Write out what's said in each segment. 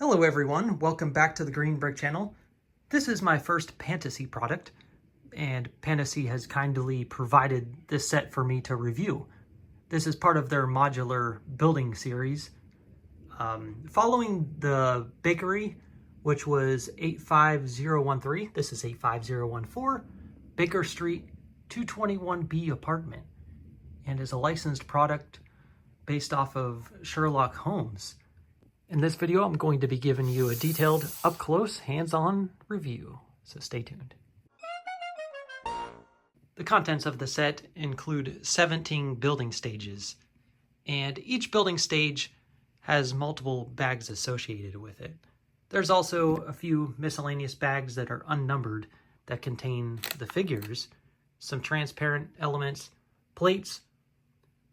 Hello everyone, welcome back to the Green Brick channel. This is my first Pantasy product, and Pantasy has kindly provided this set for me to review. This is part of their modular building series. Following the bakery, which was 85013, this is 85014, Baker Street 221B apartment, and is a licensed product based off of Sherlock Holmes. In this video, I'm going to be giving you a detailed, up-close, hands-on review, so stay tuned. The contents of the set include 17 building stages, and each building stage has multiple bags associated with it. There's also a few miscellaneous bags that are unnumbered that contain the figures, some transparent elements, plates.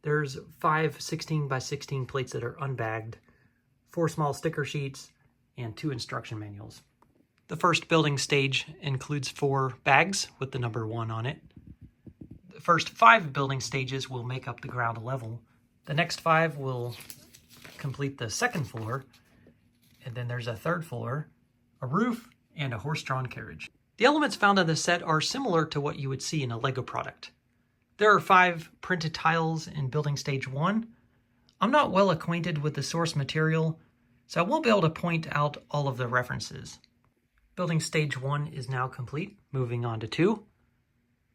There's 5 16 by 16 plates that are unbagged, 4 small sticker sheets, and 2 instruction manuals. The first building stage includes 4 bags with the number 1 on it. The first 5 building stages will make up the ground level. The next 5 will complete the second floor, and then there's a third floor, a roof, and a horse-drawn carriage. The elements found in the set are similar to what you would see in a Lego product. There are 5 printed tiles in building stage 1. I'm not well acquainted with the source material, so I won't be able to point out all of the references. Building stage 1 is now complete. Moving on to 2.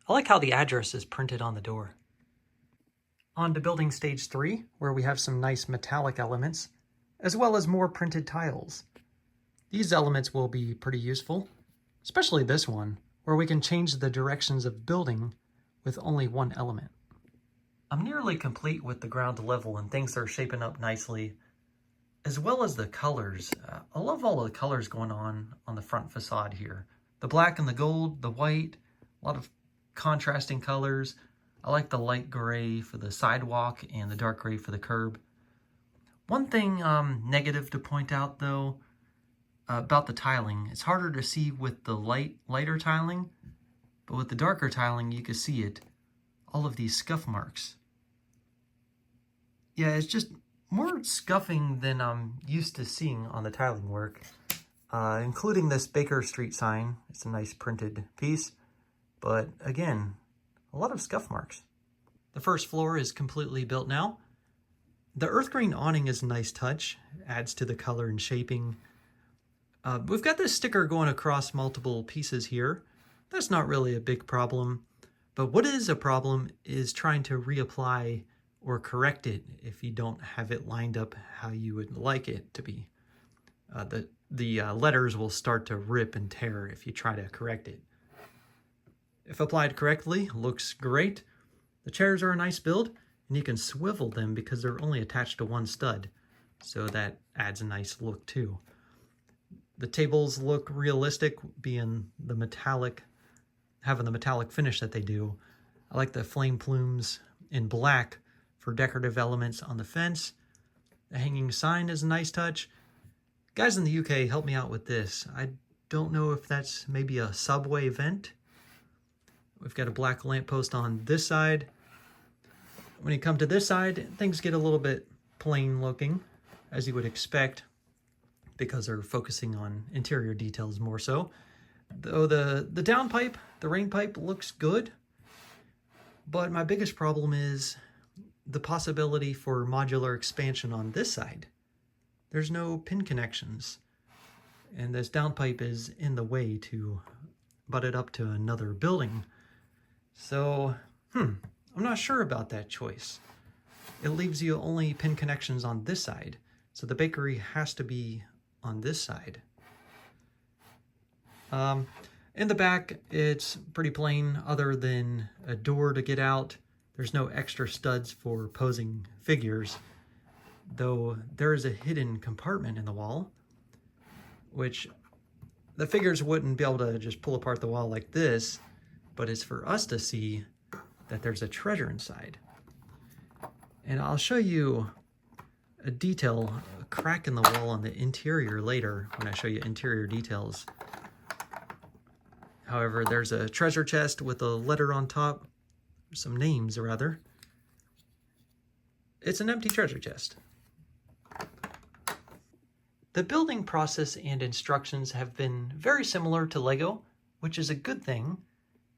I like how the address is printed on the door. On to building stage 3, where we have some nice metallic elements, as well as more printed tiles. These elements will be pretty useful, especially this one, where we can change the directions of building with only one element. I'm nearly complete with the ground level and things are shaping up nicely, as well as the colors. I love all of the colors going on the front facade here. The black and the gold, the white, a lot of contrasting colors. I like the light gray for the sidewalk and the dark gray for the curb. One thing negative to point out though, about the tiling, it's harder to see with the lighter tiling, but with the darker tiling you can see it, all of these scuff marks. Yeah, it's just more scuffing than I'm used to seeing on the tiling work, including this Baker Street sign. It's a nice printed piece, but again, a lot of scuff marks. The first floor is completely built now. The earth green awning is a nice touch, adds to the color and shaping. We've got this sticker going across multiple pieces here. That's not really a big problem, but what is a problem is trying to reapply or correct it if you don't have it lined up how you would like it to be. The letters will start to rip and tear if you try to correct it. If applied correctly, looks great. The chairs are a nice build, and you can swivel them because they're only attached to one stud, so that adds a nice look too. The tables look realistic, being the metallic, having the metallic finish that they do. I like the flame plumes in black for decorative elements on the fence. The hanging sign is a nice touch. Guys in the UK, help me out with this. I don't know if that's maybe a subway vent. We've got a black lamppost on this side. When you come to this side, things get a little bit plain looking, as you would expect, because they're focusing on interior details more so. Though the downpipe, the rain pipe, looks good, but my biggest problem is the possibility for modular expansion on this side. There's no pin connections, and this downpipe is in the way to butt it up to another building. So, I'm not sure about that choice. It leaves you only pin connections on this side, so the bakery has to be on this side. In the back, it's pretty plain other than a door to get out. There's no extra studs for posing figures, though there is a hidden compartment in the wall, which the figures wouldn't be able to just pull apart the wall like this, but it's for us to see that there's a treasure inside. And I'll show you a detail, a crack in the wall on the interior later when I show you interior details. However, there's a treasure chest with a letter on top, some names rather. It's an empty treasure chest. The building process and instructions have been very similar to Lego, which is a good thing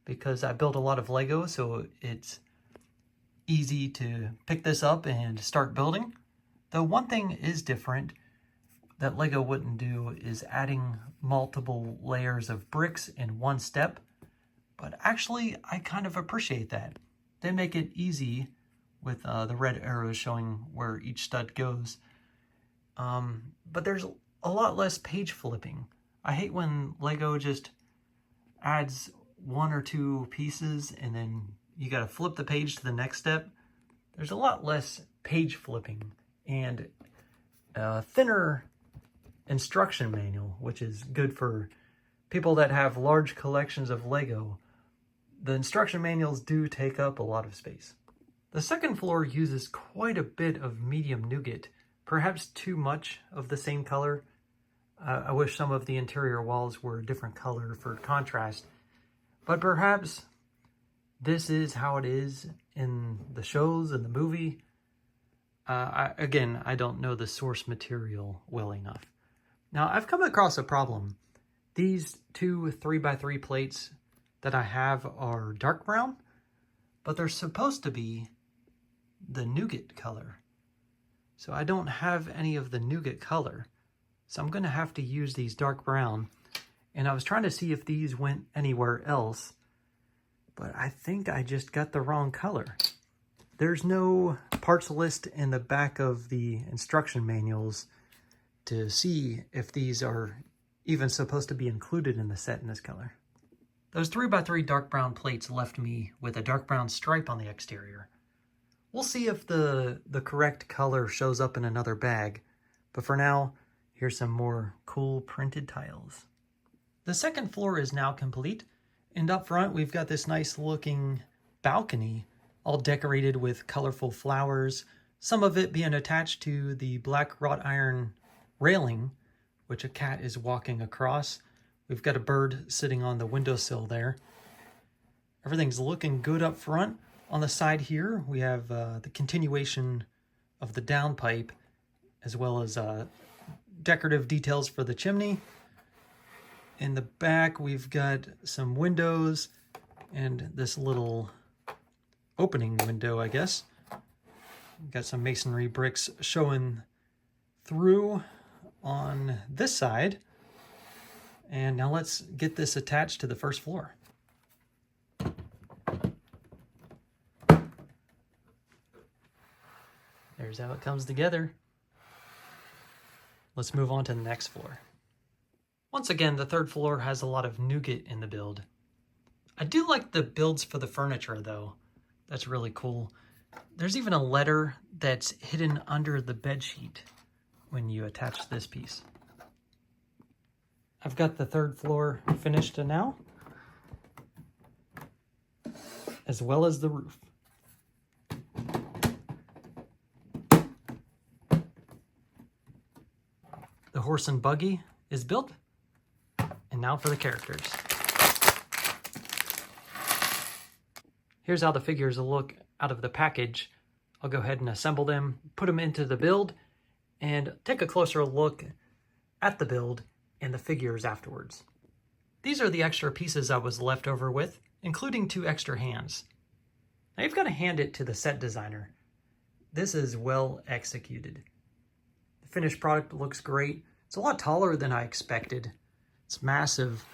because I build a lot of Lego, so it's easy to pick this up and start building. Though one thing is different that Lego wouldn't do is adding multiple layers of bricks in one step. But actually, I kind of appreciate that. They make it easy with the red arrows showing where each stud goes. But there's a lot less page flipping. I hate when Lego just adds one or two pieces and then you got to flip the page to the next step. There's a lot less page flipping and a thinner instruction manual, which is good for people that have large collections of Lego. The instruction manuals do take up a lot of space. The second floor uses quite a bit of medium nougat, perhaps too much of the same color. I wish some of the interior walls were a different color for contrast, but perhaps this is how it is in the shows and the movie. Again, I don't know the source material well enough. Now, I've come across a problem. These two 3x3 plates that I have are dark brown, but they're supposed to be the nougat color. So I don't have any of the nougat color. So I'm going to have to use these dark brown. And I was trying to see if these went anywhere else, but I think I just got the wrong color. There's no parts list in the back of the instruction manuals to see if these are even supposed to be included in the set in this color. Those 3x3 dark brown plates left me with a dark brown stripe on the exterior. We'll see if the correct color shows up in another bag, but for now, here's some more cool printed tiles. The second floor is now complete, and up front we've got this nice looking balcony, all decorated with colorful flowers, some of it being attached to the black wrought iron railing, which a cat is walking across. We've got a bird sitting on the windowsill there. Everything's looking good up front. On the side here, we have the continuation of the downpipe, as well as decorative details for the chimney. In the back, we've got some windows and this little opening window, I guess. We've got some masonry bricks showing through on this side. And now let's get this attached to the first floor. There's how it comes together. Let's move on to the next floor. Once again, the third floor has a lot of nougat in the build. I do like the builds for the furniture though. That's really cool. There's even a letter that's hidden under the bedsheet when you attach this piece. I've got the third floor finished now, as well as the roof. The horse and buggy is built, and now for the characters. Here's how the figures look out of the package. I'll go ahead and assemble them, put them into the build, and take a closer look at the build and the figures afterwards. These are the extra pieces I was left over with, including 2 extra hands. Now you've got to hand it to the set designer. This is well executed. The finished product looks great. It's a lot taller than I expected. It's massive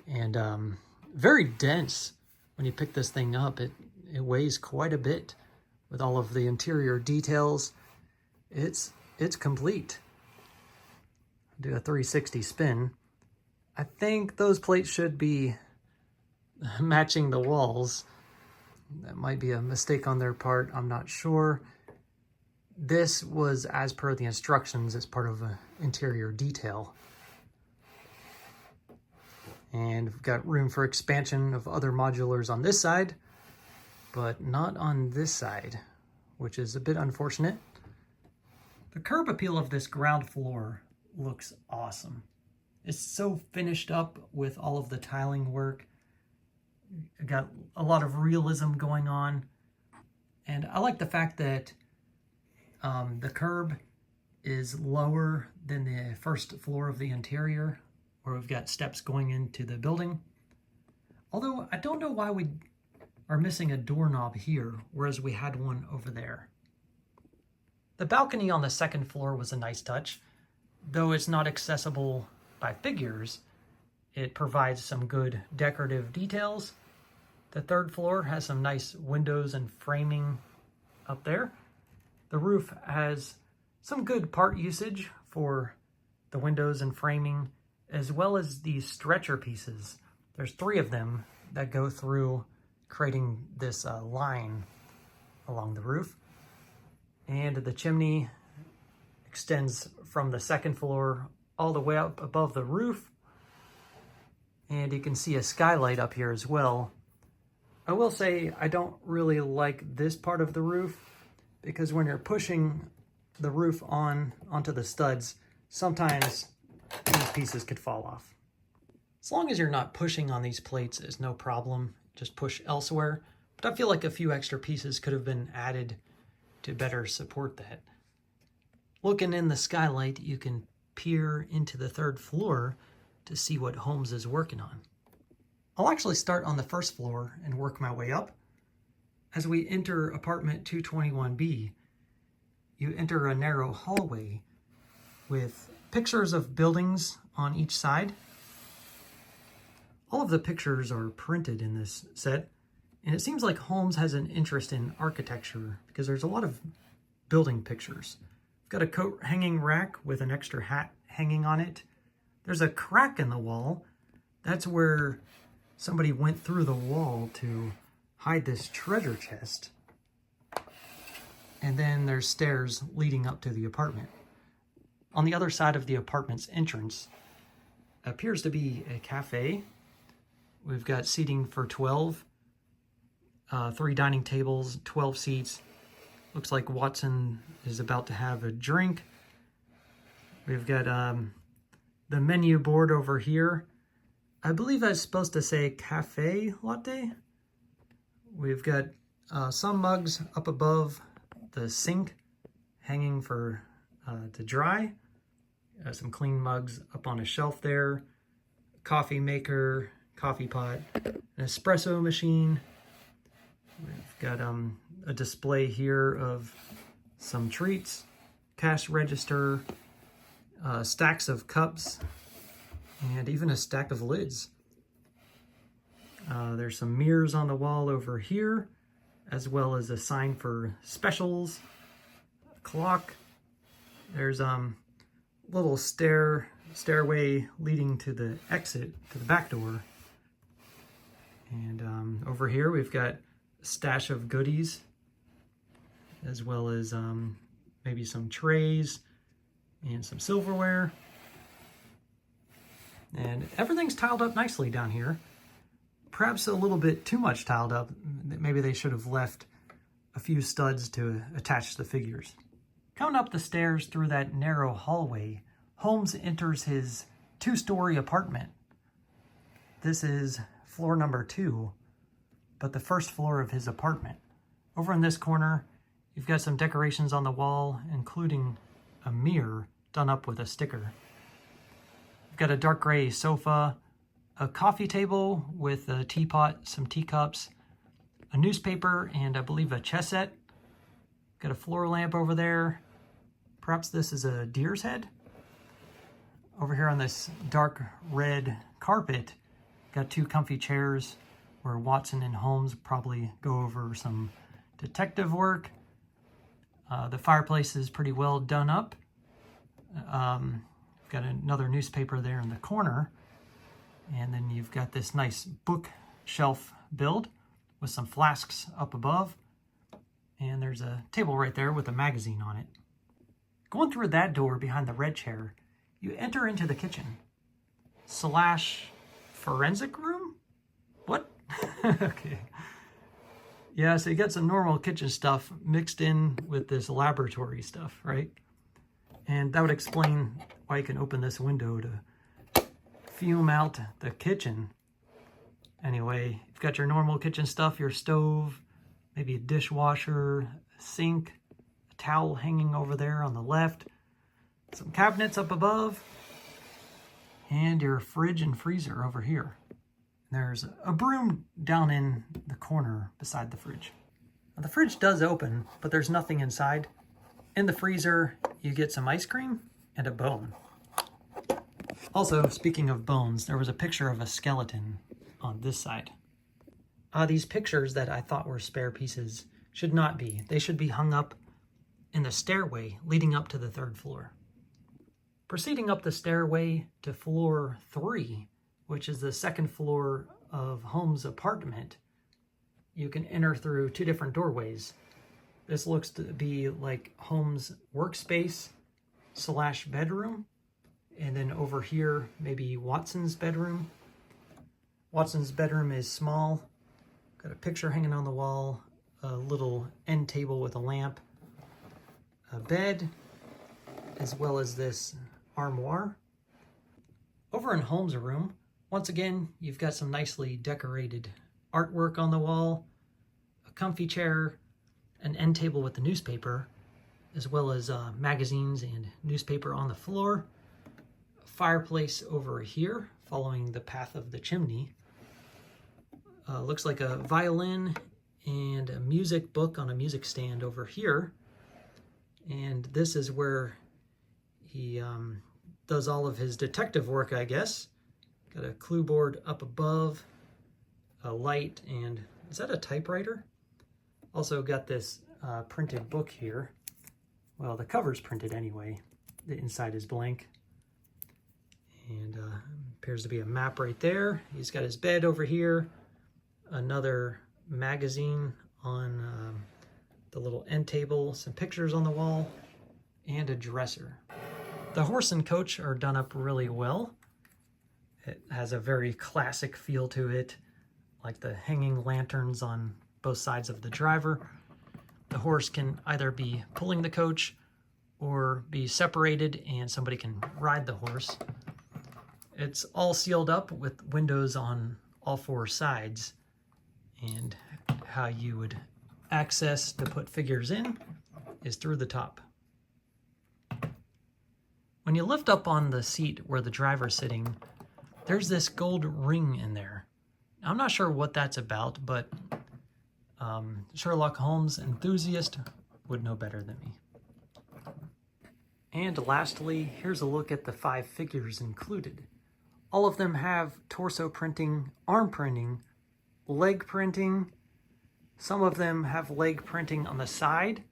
and very dense. When you pick this thing up, it weighs quite a bit with all of the interior details. It's complete. Do a 360 spin. I think those plates should be matching the walls. That might be a mistake on their part. I'm not sure. This was as per the instructions as part of an interior detail. And we've got room for expansion of other modulars on this side, but not on this side, which is a bit unfortunate. The curb appeal of this ground floor looks awesome. It's so finished up with all of the tiling work. Got a lot of realism going on. And I like the fact that the curb is lower than the first floor of the interior, where we've got steps going into the building. Although I don't know why we are missing a doorknob here, whereas we had one over there. The balcony on the second floor was a nice touch. Though it's not accessible by figures, it provides some good decorative details. The third floor has some nice windows and framing up there. The roof has some good part usage for the windows and framing, as well as these stretcher pieces. There's 3 of them that go through, creating this line along the roof. And the chimney extends from the second floor all the way up above the roof. And you can see a skylight up here as well. I will say I don't really like this part of the roof, because when you're pushing the roof onto the studs, sometimes these pieces could fall off. As long as you're not pushing on these plates, it's no problem. Just push elsewhere. But I feel like a few extra pieces could have been added to better support that. Looking in the skylight, you can peer into the third floor to see what Holmes is working on. I'll actually start on the first floor and work my way up. As we enter apartment 221B, you enter a narrow hallway with pictures of buildings on each side. All of the pictures are printed in this set, and it seems like Holmes has an interest in architecture because there's a lot of building pictures. We've got a coat hanging rack with an extra hat hanging on it. There's a crack in the wall. That's where somebody went through the wall to hide this treasure chest. And then there's stairs leading up to the apartment. On the other side of the apartment's entrance appears to be a cafe. We've got seating for 12, 3 dining tables, 12 seats. Looks like Watson is about to have a drink. We've got the menu board over here. I believe that's supposed to say cafe latte. We've got some mugs up above the sink hanging for to dry. Some clean mugs up on a shelf there. Coffee maker, coffee pot, an espresso machine. We've got a display here of some treats, cash register, stacks of cups, and even a stack of lids. There's some mirrors on the wall over here, as well as a sign for specials, a clock. There's little stairway leading to the exit, to the back door. And over here we've got a stash of goodies, as well as maybe some trays and some silverware. And everything's tiled up nicely down here. Perhaps a little bit too much tiled up. Maybe they should have left a few studs to attach the figures. Coming up the stairs through that narrow hallway, Holmes enters his 2-story apartment. This is floor number 2, but the first floor of his apartment. Over in this corner, you've got some decorations on the wall, including a mirror done up with a sticker. You've got a dark gray sofa, a coffee table with a teapot, some teacups, a newspaper, and I believe a chess set. Got a floor lamp over there. Perhaps this is a deer's head. Over here on this dark red carpet, got 2 comfy chairs where Watson and Holmes probably go over some detective work. The fireplace is pretty well done up. Got another newspaper there in the corner. And then you've got this nice bookshelf build with some flasks up above. And there's a table right there with a magazine on it. Going through that door behind the red chair, you enter into the kitchen / forensic room? What? Okay. Yeah, so you got some normal kitchen stuff mixed in with this laboratory stuff, right? And that would explain why you can open this window to fume out the kitchen. Anyway, you've got your normal kitchen stuff, your stove, maybe a dishwasher, a sink, a towel hanging over there on the left. Some cabinets up above, and your fridge and freezer over here. There's a broom down in the corner beside the fridge. Now, the fridge does open, but there's nothing inside. In the freezer, you get some ice cream and a bone. Also, speaking of bones, there was a picture of a skeleton on this side. These pictures that I thought were spare pieces should not be. They should be hung up in the stairway leading up to the 3rd floor. Proceeding up the stairway to floor 3, which is the 2nd floor of Holmes' apartment, you can enter through 2 different doorways. This looks to be like Holmes' workspace / bedroom. And then over here, maybe Watson's bedroom. Watson's bedroom is small. Got a picture hanging on the wall, a little end table with a lamp, a bed, as well as this armoire. Over in Holmes' room, once again, you've got some nicely decorated artwork on the wall, a comfy chair, an end table with the newspaper, as well as magazines and newspaper on the floor, a fireplace over here following the path of the chimney. Looks like a violin and a music book on a music stand over here. And this is where he does all of his detective work, I guess. Got a clue board up above, a light, and is that a typewriter? Also got this printed book here. Well, the cover's printed anyway. The inside is blank. And appears to be a map right there. He's got his bed over here. Another magazine on the little end table, some pictures on the wall, and a dresser. The horse and coach are done up really well. It has a very classic feel to it, like the hanging lanterns on both sides of the driver. The horse can either be pulling the coach or be separated and somebody can ride the horse. It's all sealed up with windows on all 4 sides. And how you would access to put figures in is through the top. When you lift up on the seat where the driver's sitting, there's this gold ring in there. I'm not sure what that's about, but Sherlock Holmes enthusiast would know better than me. And lastly, here's a look at the 5 figures included. All of them have torso printing, arm printing, leg printing. Some of them have leg printing on the side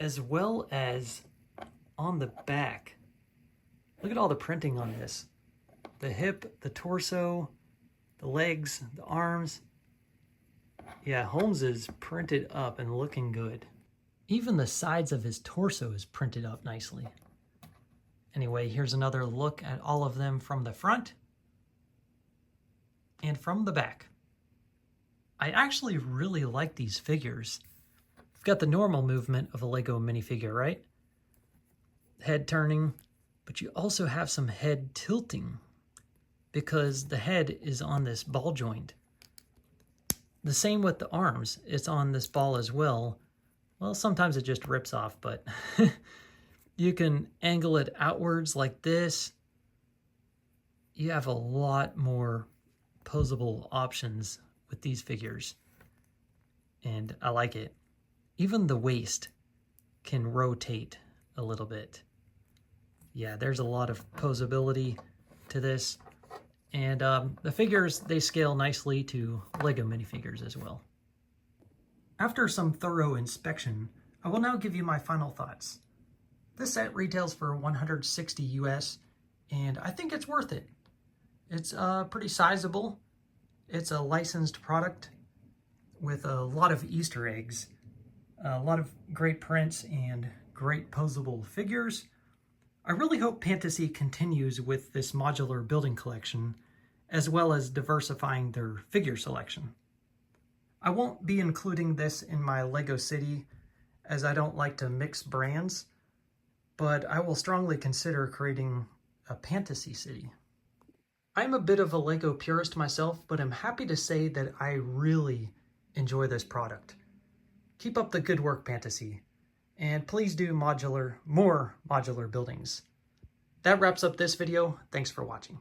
as well as on the back. Look at all the printing on this. The hip, the torso, the legs, the arms. Yeah, Holmes is printed up and looking good. Even the sides of his torso is printed up nicely. Anyway, here's another look at all of them from the front and from the back. I actually really like these figures. You've got the normal movement of a Lego minifigure, right? Head turning, but you also have some head tilting because the head is on this ball joint. The same with the arms. It's on this ball as well. Well, sometimes it just rips off, but you can angle it outwards like this. You have a lot more posable options with these figures, and I like it. Even the waist can rotate a little bit. Yeah, there's a lot of posability to this, and the figures, they scale nicely to Lego minifigures as well. After some thorough inspection, I will now give you my final thoughts. This set retails for $160 US, and I think it's worth it. It's pretty sizable. It's a licensed product with a lot of Easter eggs, a lot of great prints, and great posable figures. I really hope Pantasy continues with this modular building collection, as well as diversifying their figure selection. I won't be including this in my Lego City, as I don't like to mix brands, but I will strongly consider creating a Pantasy City. I'm a bit of a Lego purist myself, but I'm happy to say that I really enjoy this product. Keep up the good work, Pantasy. and please do more modular buildings. That wraps up this video. Thanks for watching.